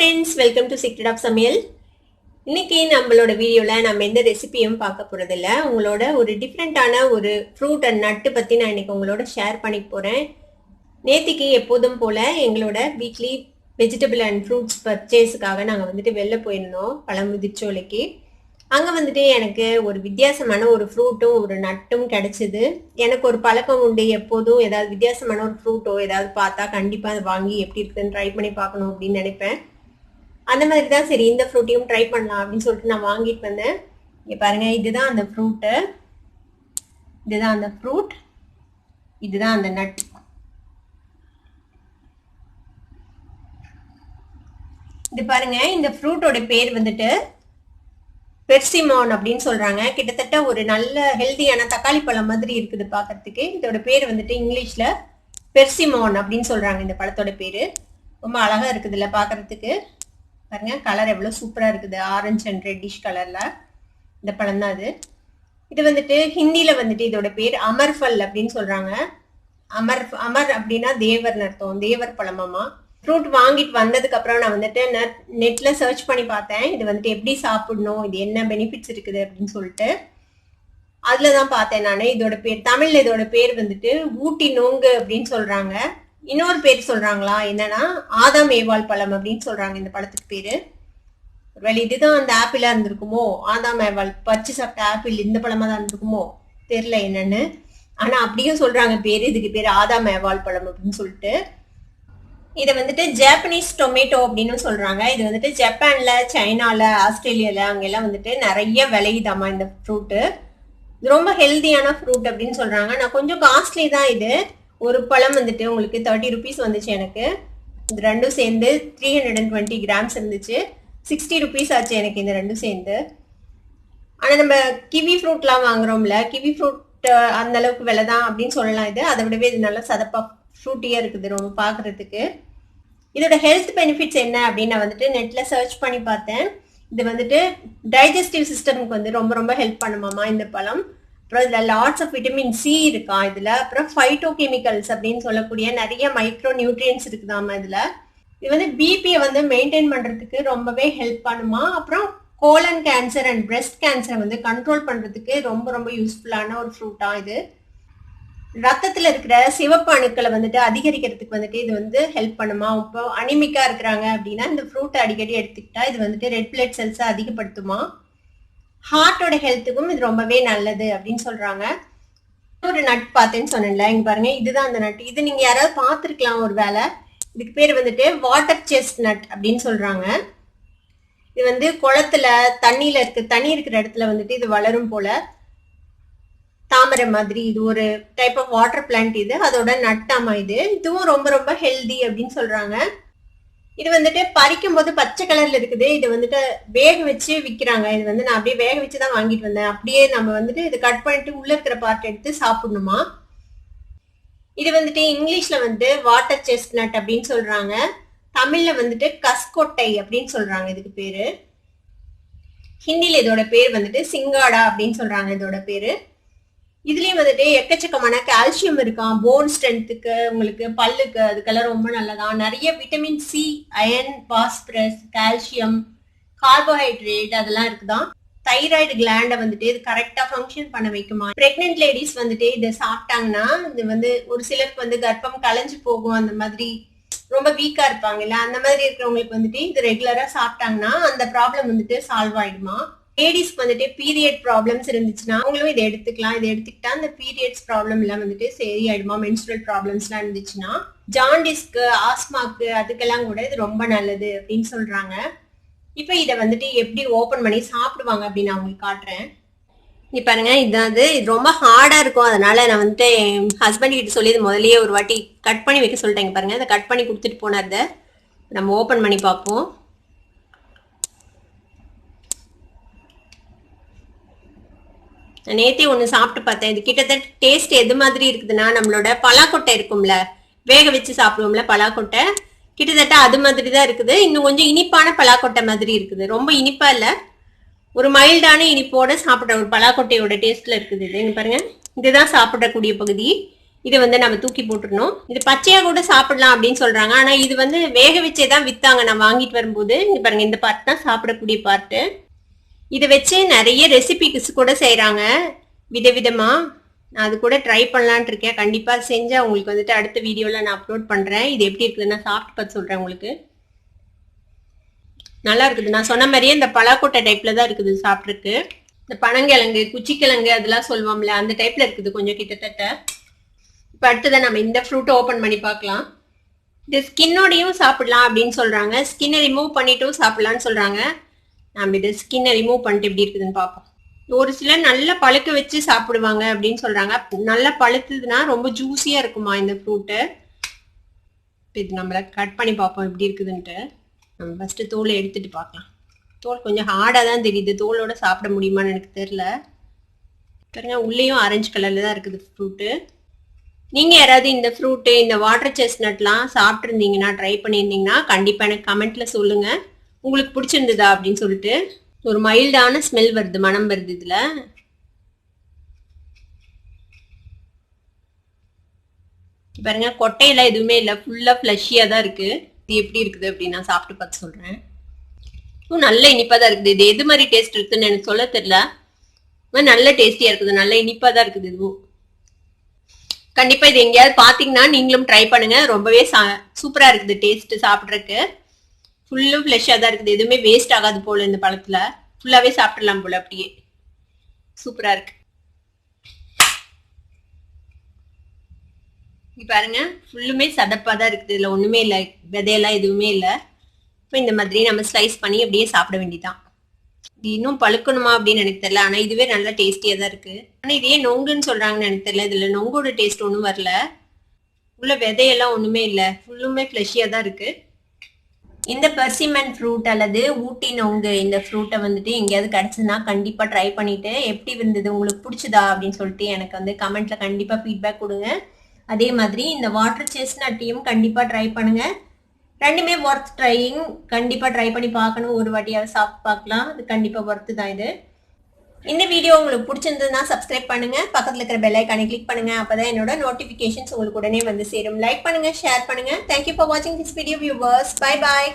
friends, welcome to Secret of Samayal. இன்னைக்கு நம்மளோட வீடியோல நம்ம எந்த ரெசிபியும் பார்க்க போறது இல்ல. உங்களோட ஒரு டிஃபரெண்டான ஒரு ஃப்ரூட் அண்ட் நட் பத்தி நான் இன்னைக்கு உங்களோட ஷேர் பண்ணி போறேன். நேத்திக்கு எப்போதும் போல எங்களோட வீக்லி வெஜிடபிள் அண்ட் ஃப்ரூட்ஸ் பர்ச்சேஸ்க்காக நாங்க வந்துட்டு வெளில போயிருந்தோம் பழமுதிர்ச்சோலைக்கு. அங்க வந்துட்டு எனக்கு ஒரு வித்தியாசமான ஒரு ஃப்ரூட்டும் ஒரு நட்டும் கிடைச்சது. எனக்கு ஒரு பழக்கம் உண்டு, எப்போதும் ஏதாவது வித்தியாசமான ஒரு ஃப்ரூட்டோ ஏதாவது பார்த்தா கண்டிப்பா அதை வாங்கி எப்படி இருக்குன்னு ட்ரை பண்ணி பார்க்கணும் அப்படின்னு நினைப்பேன். அந்த மாதிரி தான் சரி இந்த ஃப்ரூட்டையும் ட்ரை பண்ணலாம் அப்படின்னு சொல்லிட்டு நான் வாங்கிட்டு வந்தேன். இங்க பாருங்க, இதுதான் அந்த ஃப்ரூட்டு, இதுதான் அந்த ஃப்ரூட், இதுதான் அந்த நட். இது பாருங்க, இந்த ஃப்ரூட்டோட பேர் வந்துட்டு பெர்சிமான் அப்படின்னு சொல்றாங்க. கிட்டத்தட்ட ஒரு நல்ல ஹெல்தியான தக்காளி பழம் மாதிரி இருக்குது பாக்கிறதுக்கு. இதோட பேர் வந்துட்டு இங்கிலீஷ்ல பெர்சிமான் அப்படின்னு சொல்றாங்க. இந்த பழத்தோட பேரு ரொம்ப அழகா இருக்குதுல்ல பாக்குறதுக்கு. பாருங்க, கலர் எவ்வளவு சூப்பரா இருக்குது, ஆரஞ்சு அண்ட் ரெட்டிஷ் கலர்ல. இந்த பழம் தான் அது. இது வந்துட்டு ஹிந்தியில வந்துட்டு இதோட பேர் அமர்ஃபல் அப்படின்னு சொல்றாங்க. அமர் அப்படின்னா தேவர்னு அர்த்தம், தேவர் பழமாமா. ஃப்ரூட் வாங்கிட்டு வந்ததுக்கு அப்புறம் நான் வந்துட்டு நெட்ல சர்ச் பண்ணி பார்த்தேன், இது வந்துட்டு எப்படி சாப்பிடணும், இது என்ன பெனிஃபிட்ஸ் இருக்குது அப்படின்னு சொல்லிட்டு. அதுலதான் பார்த்தேன் நான். இதோட பேர் தமிழ்ல இதோட பேர் வந்துட்டு ஊட்டி நோங்கு அப்படின்னு சொல்றாங்க. இன்னொரு பேர் சொல்றாங்களா என்னன்னா ஆதாம் ஏவாள் பழம் அப்படின்னு சொல்றாங்க இந்த பழத்துக்கு பேரு. ஒருவேளை இதுதான் அந்த ஆப்பிளா இருந்திருக்குமோ, ஆதாம் ஏவாள் பறிச்சு சாப்பிட்ட ஆப்பிள் இந்த பழமா தான் இருந்திருக்குமோ தெரியல என்னன்னு. ஆனா அப்படியும் சொல்றாங்க பேரு, இதுக்கு பேரு ஆதாம் ஏவாள் பழம் அப்படின்னு சொல்லிட்டு. இதை வந்துட்டு ஜாப்பனீஸ் டொமேட்டோ அப்படின்னு சொல்றாங்க. இது வந்துட்டு ஜப்பான்ல, சைனால, ஆஸ்திரேலியால அங்கெல்லாம் வந்துட்டு நிறைய விளையுதாமா இந்த ஃப்ரூட்டு. இது ரொம்ப ஹெல்தியான ஃப்ரூட் அப்படின்னு சொல்றாங்க. நான் கொஞ்சம் காஸ்ட்லி தான் இது. ஒரு பழம் வந்துட்டு உங்களுக்கு 30 rupees வந்துச்சு எனக்கு. இது ரெண்டும் சேர்ந்து 320 grams இருந்துச்சு. 60 rupees ஆச்சு எனக்கு இந்த ரெண்டும் சேர்ந்து. ஆனா நம்ம கிவி ஃப்ரூட்லாம் வாங்குறோம்ல, கிவி ஃப்ரூட் அந்த அளவுக்கு விலை தான் அப்படின்னு சொல்லலாம். இது அதை விடவே இது நல்லா சதப்பா ஃப்ரூட்டியா இருக்குது ரொம்ப பாக்குறதுக்கு. இதோட ஹெல்த் பெனிஃபிட்ஸ் என்ன அப்படின்னு நான் வந்துட்டு நெட்ல சர்ச் பண்ணி பார்த்தேன். இது வந்துட்டு டைஜஸ்டிவ் சிஸ்டமுக்கு வந்து ரொம்ப ரொம்ப ஹெல்ப் பண்ணுமாமா இந்த பழம். அப்புறம் இதுல லாட்ஸ் ஆஃப் விட்டமின் சி இருக்கா இதுல. அப்புறம் ஃபைட்டோ கெமிக்கல்ஸ் அப்படின்னு சொல்லக்கூடிய நிறைய மைக்ரோ நியூட்ரியன்ஸ் இருக்குதாமா இதுல. இது வந்து பிபியை வந்து மெயின்டைன் பண்றதுக்கு ரொம்பவே ஹெல்ப் பண்ணுமா. அப்புறம் கோலன் கேன்சர் அண்ட் பிரெஸ்ட் கேன்சரை வந்து கண்ட்ரோல் பண்றதுக்கு ரொம்ப ரொம்ப யூஸ்ஃபுல்லான ஒரு ஃப்ரூட்டா இது. ரத்தத்துல இருக்கிற சிவப்பு அணுக்களை வந்துட்டு அதிகரிக்கிறதுக்கு வந்துட்டு இது வந்து ஹெல்ப் பண்ணுமா. இப்போ அனிமிக்கா இருக்கிறாங்க அப்படின்னா இந்த ஃப்ரூட் அடிக்கடி எடுத்துக்கிட்டா இது வந்துட்டு ரெட் பிளட் செல்ஸை அதிகப்படுத்துமா. ஹார்ட்டோட ஹெல்த்துக்கும் இது ரொம்பவே நல்லது அப்படின்னு சொல்றாங்க. ஒரு நட் பார்த்தேன்னு சொன்னேன்ல, இங்க பாருங்க, இதுதான் அந்த நட். இது நீங்க யாராவது பார்த்துருக்கலாம் ஒரு வேலை. இதுக்கு பேர் வந்துட்டு வாட்டர் செஸ்ட்நட் அப்படின்னு சொல்றாங்க. இது வந்து குளத்துல தண்ணி இருக்கிற இடத்துல வந்துட்டு இது வளரும் போல, தாமரை மாதிரி. இது ஒரு டைப் ஆஃப் வாட்டர் பிளான்ட். இது அதோட நட்டாமா. இதுவும் ரொம்ப ரொம்ப ஹெல்தி அப்படின்னு சொல்றாங்க. இது வந்துட்டு பறிக்கும் போது பச்சை கலர்ல இருக்குது. இது வந்துட்டு வேக வச்சு விற்கிறாங்க. இது வந்து நான் அப்படியே வேக வச்சுதான் வாங்கிட்டு வந்தேன். அப்படியே நம்ம வந்துட்டு இது கட் பண்ணிட்டு உள்ள இருக்கிற பார்ட் எடுத்து சாப்பிடணுமா. இது வந்துட்டு இங்கிலீஷ்ல வந்து வாட்டர் செஸ்ட்நட் அப்படின்னு சொல்றாங்க. தமிழ்ல வந்துட்டு கஸ்கொட்டை அப்படின்னு சொல்றாங்க இதுக்கு பேரு. ஹிந்தில இதோட பேர் வந்துட்டு சிங்காடா அப்படின்னு சொல்றாங்க இதோட பேரு. இதுலயும் வந்துட்டு எக்கச்சக்கமான கால்சியம் இருக்கான், போன் ஸ்ட்ரென்த்துக்கு, உங்களுக்கு பல்லுக்கு, அதுக்கெல்லாம் ரொம்ப நல்லதான். நிறைய vitamin C, iron, phosphorus, calcium, carbohydrate அதெல்லாம் இருக்குதான். தைராய்டு கிளாண்டை வந்துட்டு இது கரெக்டா ஃபங்க்ஷன் பண்ண வைக்குமா. பிரெக்னென்ட் லேடிஸ் வந்துட்டு இதை சாப்பிட்டாங்கன்னா இது வந்து ஒரு சிலருக்கு வந்து கர்ப்பம் கலைஞ்சு போகும், அந்த மாதிரி ரொம்ப வீக்கா இருப்பாங்கல்ல, அந்த மாதிரி இருக்கிறவங்களுக்கு வந்துட்டு இது ரெகுலரா சாப்பிட்டாங்கன்னா அந்த ப்ராப்ளம் வந்துட்டு சால்வ் ஆயிடுமா. லேடிஸ்க்கு வந்துட்டு பீரியட் ப்ராப்ளம்ஸ் இருந்துச்சுன்னா அவங்களும் இதை எடுத்துக்கலாம். இதை எடுத்துக்கிட்டா அந்த பீரியட்ஸ் ப்ராப்ளம் எல்லாம் வந்துட்டு சரியாயிடுமா. மென்ஸ்ட்ரல் ப்ராப்ளம்ஸ் எல்லாம் இருந்துச்சுன்னா, ஜாண்டிஸ்க்கு, ஆஸ்மாக்கு, அதுக்கெல்லாம் கூட இது ரொம்ப நல்லது அப்படின்னு சொல்றாங்க. இப்ப இதை வந்துட்டு எப்படி ஓபன் பண்ணி சாப்பிடுவாங்க அப்படின்னு நான் உங்களுக்கு காட்டுறேன். இப்ப பாருங்க, இது ரொம்ப ஹார்டா இருக்கும். அதனால நான் வந்துட்டு என் ஹஸ்பண்ட் கிட்ட சொல்லி முதல்லயே ஒரு வாட்டி கட் பண்ணி வைக்க சொல்லிட்டேங்க. பாருங்க, அதை கட் பண்ணி கொடுத்துட்டு போனார். நம்ம ஓபன் பண்ணி பார்ப்போம். நேத்தே ஒண்ணு சாப்பிட்டு பார்த்தேன். இது கிட்டத்தட்ட டேஸ்ட் எது மாதிரி இருக்குதுன்னா, நம்மளோட பலாக்கொட்டை இருக்கும்ல, வேக வச்சு சாப்பிடுவோம்ல பலாக்கொட்டை, கிட்டத்தட்ட அது மாதிரி தான் இருக்குது. இன்னும் கொஞ்சம் இனிப்பான பலாக்கொட்டை மாதிரி இருக்குது. ரொம்ப இனிப்பா இல்ல, ஒரு மைல்டான இனிப்போட சாப்பிட்ற ஒரு பலாக்கொட்டையோட டேஸ்ட்ல இருக்குது இது. இங்க பாருங்க, இதுதான் சாப்பிடக்கூடிய பகுதி. இது வந்து நம்ம தூக்கி போட்டுறணும். இது பச்சையா கூட சாப்பிடலாம் அப்படின்னு சொல்றாங்க. ஆனா இது வந்து வேக வச்சே தான் வித்தாங்க நான் வாங்கிட்டு வரும்போது. இங்க பாருங்க, இந்த பார்ட் தான் சாப்பிடக்கூடிய பார்ட்டு. இதை வச்சு நிறைய ரெசிபிஸ் கூட செய்யறாங்க விதவிதமா. நான் அது கூட ட்ரை பண்ணலான் இருக்கேன். கண்டிப்பா செஞ்சா உங்களுக்கு வந்துட்டு அடுத்த வீடியோல நான் அப்லோட் பண்றேன். இது எப்படி இருக்குதுன்னு நான் சாப்பிட்டு பார்த்து சொல்றேன் உங்களுக்கு. நல்லா இருக்குது. நான் சொன்ன மாதிரியே இந்த பலாக்கொட்டை டைப்ல தான் இருக்குது சாப்பிட்றதுக்கு. இந்த பனங்கிழங்கு குச்சிக்கிழங்கு அதெல்லாம் சொல்லுவோம்ல, அந்த டைப்ல இருக்குது கொஞ்சம் கிட்டத்தட்ட. இப்போ அடுத்ததான் நம்ம இந்த ஃப்ரூட்டை ஓப்பன் பண்ணி பார்க்கலாம். இது ஸ்கின்னோடையும் சாப்பிடலாம் அப்படின்னு சொல்றாங்க. ஸ்கின்னை ரிமூவ் பண்ணிட்டும் சாப்பிடலான்னு சொல்றாங்க. நம்ம இது ஸ்கின்னை ரிமூவ் பண்ணிட்டு எப்படி இருக்குதுன்னு பார்ப்போம். ஒரு சிலர் நல்லா பழுக்க வச்சு சாப்பிடுவாங்க அப்படின்னு சொல்றாங்க. நல்லா பழுத்ததுன்னா ரொம்ப ஜூஸியா இருக்குமா இந்த ஃப்ரூட்டு. இது நம்மள கட் பண்ணி பார்ப்போம் எப்படி இருக்குதுன்ட்டு. நம்ம ஃபர்ஸ்ட் தோலை எடுத்துட்டு பார்க்கலாம். தோல் கொஞ்சம் ஹார்டாக தான் தெரியுது. தோலோட சாப்பிட முடியுமான்னு எனக்கு தெரியல. பாருங்க, உள்ளேயும் ஆரஞ்சு கலர்ல தான் இருக்குது ஃப்ரூட்டு. நீங்க யாராவது இந்த ஃப்ரூட்டு இந்த வாட்டர் செஸ்னட்லாம் சாப்பிட்ருந்தீங்கன்னா, ட்ரை பண்ணியிருந்தீங்கன்னா கண்டிப்பா எனக்கு கமெண்ட்ல சொல்லுங்க. உங்களுக்கு பிடிச்சிருந்ததா அப்படின்னு சொல்லிட்டு. ஒரு மைல்டான ஸ்மெல் வருது, மனம் வருது இதுல. பாருங்க, கொட்டையெல்லாம் எதுவுமே இல்லை, ஃபுல்லா ஃப்ளஷியா தான் இருக்கு. இது எப்படி இருக்குது அப்படின்னு நான் சாப்பிட்டு பார்த்து சொல்றேன். நல்ல இனிப்பா தான் இருக்குது. இது எது மாதிரி டேஸ்ட் இருக்குன்னு எனக்கு சொல்ல தெரியல. நல்ல டேஸ்டியா இருக்குது, நல்ல இனிப்பா தான் இருக்குது இதுவும். கண்டிப்பா இது எங்கேயாவது பாத்தீங்கன்னா நீங்களும் ட்ரை பண்ணுங்க. ரொம்பவே சூப்பரா இருக்குது டேஸ்ட். சாப்பிட்றதுக்கு ஃபுல்லும் ஃப்ளெஷ்ஷா தான் இருக்குது. எதுவுமே வேஸ்ட் ஆகாது போல. இந்த பழத்துல ஃபுல்லாவே சாப்பிடலாம் போல. அப்படியே சூப்பரா இருக்கு. இங்க பாருங்க, ஃபுல்லுமே சதப்பா தான் இருக்குது. இதுல ஒண்ணுமே இல்லை, விதையெல்லாம் எதுவுமே இல்லை. இப்போ இந்த மாதிரி நம்ம ஸ்லைஸ் பண்ணி அப்படியே சாப்பிட வேண்டியதான். இது இன்னும் பழுக்கணுமா அப்படின்னு எனக்கு தெரியல. ஆனா இதுவே நல்லா டேஸ்டியா தான் இருக்கு. ஆனா இதே நொங்குன்னு சொல்றாங்கன்னு எனக்கு தெரியல. இதுல நொங்கோட டேஸ்ட் ஒன்றும் வரல. உள்ள விதையெல்லாம் ஒண்ணுமே இல்லை, ஃபுல்லுமே ஃப்ளஷியா தான் இருக்கு. இந்த பெர்சிமன் ஃப்ரூட் அல்லது ஊட்டி நொங்கு இந்த ஃப்ரூட்டை வந்துட்டு எங்கேயாவது கிடைச்சதுன்னா கண்டிப்பா ட்ரை பண்ணிட்டு எப்படி இருந்தது, உங்களுக்கு பிடிச்சதா அப்படின்னு சொல்லிட்டு எனக்கு வந்து கமெண்ட்ல கண்டிப்பா ஃபீட்பேக் கொடுங்க. அதே மாதிரி இந்த வாட்டர் செஸ்னட்டையும் கண்டிப்பா ட்ரை பண்ணுங்க. ரெண்டுமே ஒர்த் ட்ரையிங். கண்டிப்பா ட்ரை பண்ணி பார்க்கணும். ஒரு வாட்டியாவது சாப்பிட்டு பார்க்கலாம். அது கண்டிப்பா ஒர்த்து தான் இது. இந்த வீடியோ உங்களுக்கு பிடிச்சிருந்ததுன்னா சப்ஸ்கிரைப் பண்ணுங்க. பக்கத்துல இருக்கிற பெல் ஐகானை கிளிக் பண்ணுங்க. அப்பதான் என்னோட நோட்டிபிகேஷன்ஸ் உங்களுக்கு உடனே வந்து சேரும். லைக் பண்ணுங்க, ஷேர் பண்ணுங்க. தேங்க்யூ ஃபார் வாட்சிங் this video viewers. Bye bye.